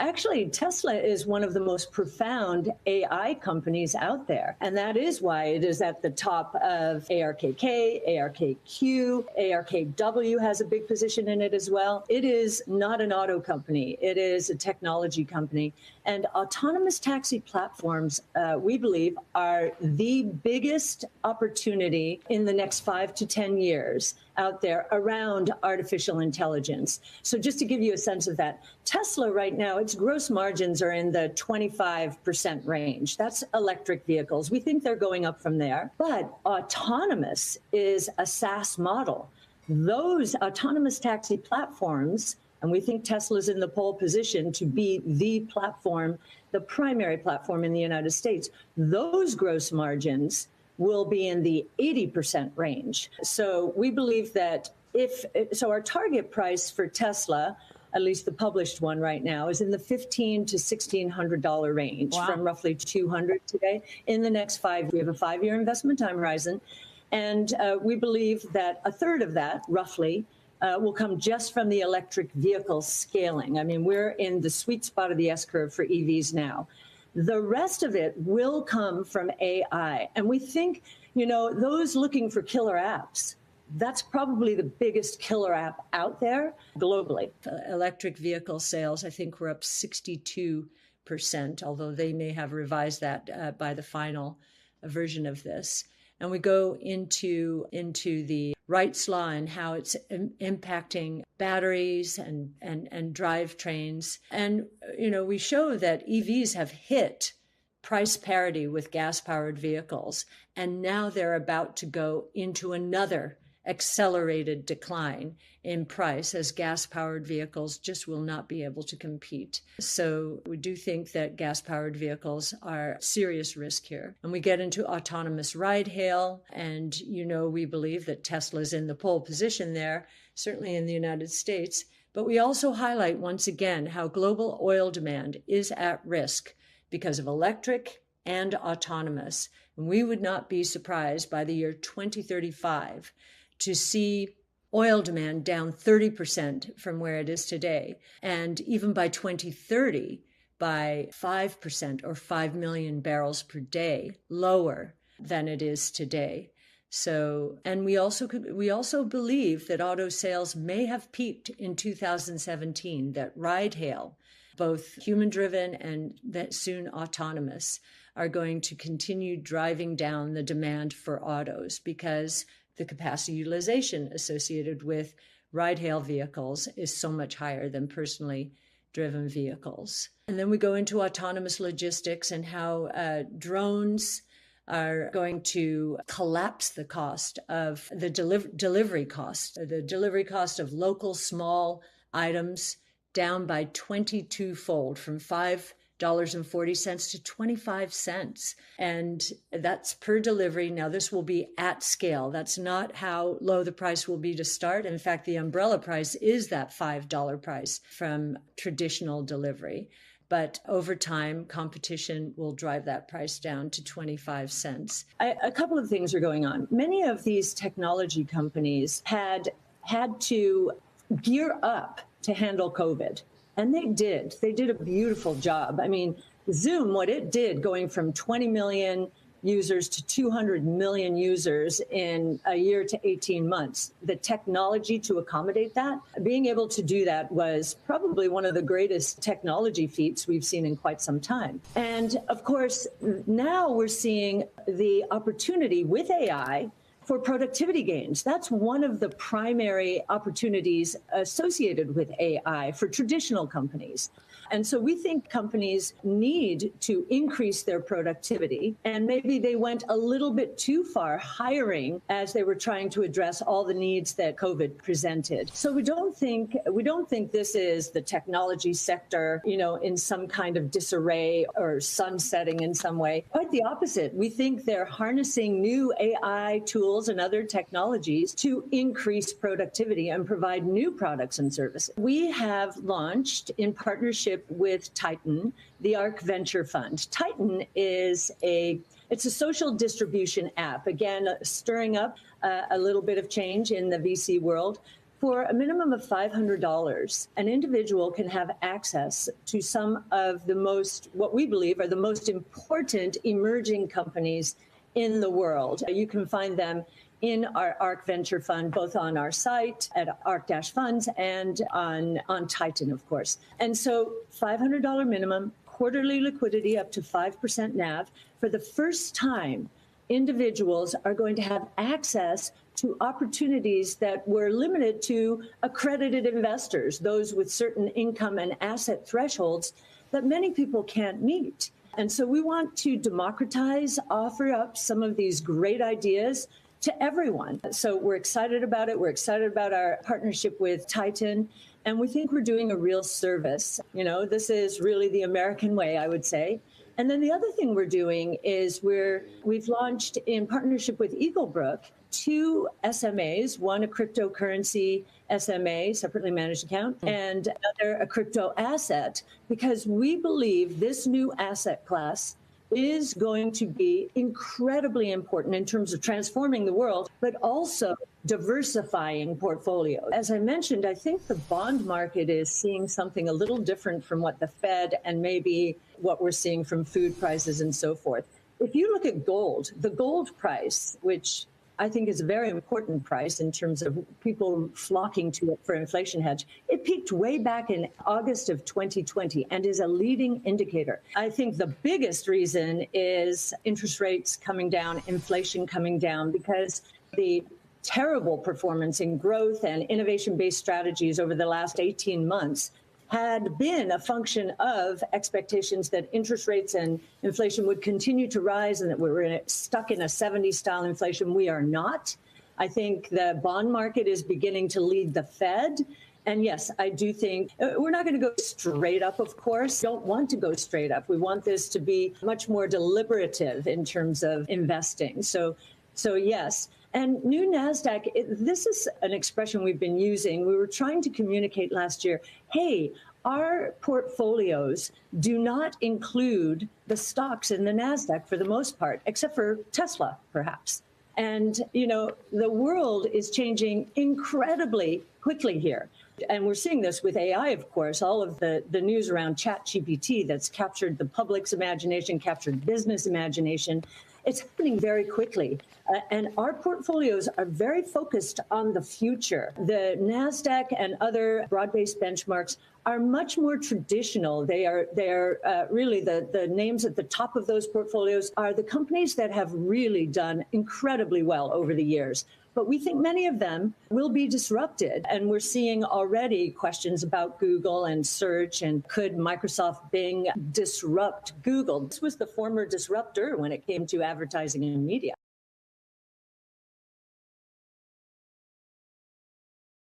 Actually, Tesla is one of the most profound AI companies out there. And that is why it is at the top of ARKK, ARKQ, ARKW has a big position in it as well. It is not an auto company. It is a technology company. And autonomous taxi platforms, we believe, are the biggest opportunity in the next 5 to 10 years out there around artificial intelligence. So just to give you a sense of that, Tesla right now, its gross margins are in the 25% range. That's electric vehicles. We think they're going up from there. But autonomous is a SaaS model. Those autonomous taxi platforms, and we think Tesla's in the pole position to be the platform, the primary platform in the United States, those gross margins will be in the 80% range. So we believe that our target price for Tesla, at least the published one right now, is in the $1,500 to $1,600 range. Wow. From roughly $200 today. In the next we have a 5-year investment time horizon. And we believe that a third of that, roughly, will come just from the electric vehicle scaling. I mean, we're in the sweet spot of the S-curve for EVs now. The rest of it will come from AI. And we think, those looking for killer apps, that's probably the biggest killer app out there globally. Electric vehicle sales, I think, were up 62%, although they may have revised that by the final version of this. And we go into the Wright's law and how it's impacting batteries and drivetrains. And, we show that EVs have hit price parity with gas-powered vehicles. And now they're about to go into another accelerated decline in price as gas-powered vehicles just will not be able to compete. So we do think that gas-powered vehicles are serious risk here. And we get into autonomous ride-hail, and we believe that Tesla's in the pole position there, certainly in the United States. But we also highlight once again how global oil demand is at risk because of electric and autonomous. And we would not be surprised by the year 2035 to see oil demand down 30% from where it is today. And even by 2030, by 5% or 5 million barrels per day lower than it is today. So, and we also believe that auto sales may have peaked in 2017, that ride-hail, both human-driven and that soon autonomous, are going to continue driving down the demand for autos because the capacity utilization associated with ride-hail vehicles is so much higher than personally driven vehicles. And then we go into autonomous logistics and how drones are going to collapse the cost of the delivery cost of local small items down by 22-fold from $5.40 to 25 cents. And that's per delivery. Now, this will be at scale. That's not how low the price will be to start. In fact, the umbrella price is that $5 price from traditional delivery. But over time, competition will drive that price down to 25 cents. A couple of things are going on. Many of these technology companies had to gear up to handle COVID. And they did. They did a beautiful job. I mean, Zoom, what it did going from 20 million users to 200 million users in a year to 18 months, the technology to accommodate that, being able to do that was probably one of the greatest technology feats we've seen in quite some time. And of course, now we're seeing the opportunity with AI for productivity gains. That's one of the primary opportunities associated with AI for traditional companies. And so we think companies need to increase their productivity, and maybe they went a little bit too far hiring as they were trying to address all the needs that COVID presented. So we don't think this is the technology sector, in some kind of disarray or sunsetting in some way. Quite the opposite. We think they're harnessing new AI tools and other technologies to increase productivity and provide new products and services. We have launched in partnership with Titan, the ARK Venture Fund. Titan is it's a social distribution app, again, stirring up a little bit of change in the VC world For a minimum of $500, an individual can have access to some of the most, what we believe are the most important emerging companies in the world. You can find them in our ARK Venture Fund, both on our site at ARK-Funds and on Titan, of course. And so $500 minimum, quarterly liquidity up to 5% NAV. For the first time, individuals are going to have access to opportunities that were limited to accredited investors, those with certain income and asset thresholds that many people can't meet. And so we want to democratize, offer up some of these great ideas to everyone. So we're excited about it. We're excited about our partnership with Titan, and we think we're doing a real service. You know, this is really the American way, I would say. And then the other thing we're doing is we've launched in partnership with Eaglebrook 2 SMAs, one a cryptocurrency SMA, separately managed account, and another a crypto asset, because we believe this new asset class is going to be incredibly important in terms of transforming the world, but also diversifying portfolios. As I mentioned, I think the bond market is seeing something a little different from what the Fed and maybe what we're seeing from food prices and so forth. If you look at gold, the gold price, which I think is a very important price in terms of people flocking to it for inflation hedge. It peaked way back in August of 2020 and is a leading indicator. I think the biggest reason is interest rates coming down, inflation coming down, because the terrible performance in growth and innovation-based strategies over the last 18 months had been a function of expectations that interest rates and inflation would continue to rise and that we were stuck in a 70s style inflation. We are not. I think the bond market is beginning to lead the Fed. And yes, I do think we're not going to go straight up, of course. We don't want to go straight up. We want this to be much more deliberative in terms of investing. So yes. And new NASDAQ, this is an expression we've been using. We were trying to communicate last year, hey, our portfolios do not include the stocks in the NASDAQ for the most part, except for Tesla, perhaps. And, you know, the world is changing incredibly quickly here. And we're seeing this with AI, of course, all of the news around ChatGPT that's captured the public's imagination, captured business imagination. It's happening very quickly. And our portfolios are very focused on the future. The NASDAQ and other broad-based benchmarks are much more traditional. They are really the names at the top of those portfolios are the companies that have really done incredibly well over the years. But we think many of them will be disrupted. And we're seeing already questions about Google and search, and could Microsoft Bing disrupt Google? This was the former disruptor when it came to advertising and media.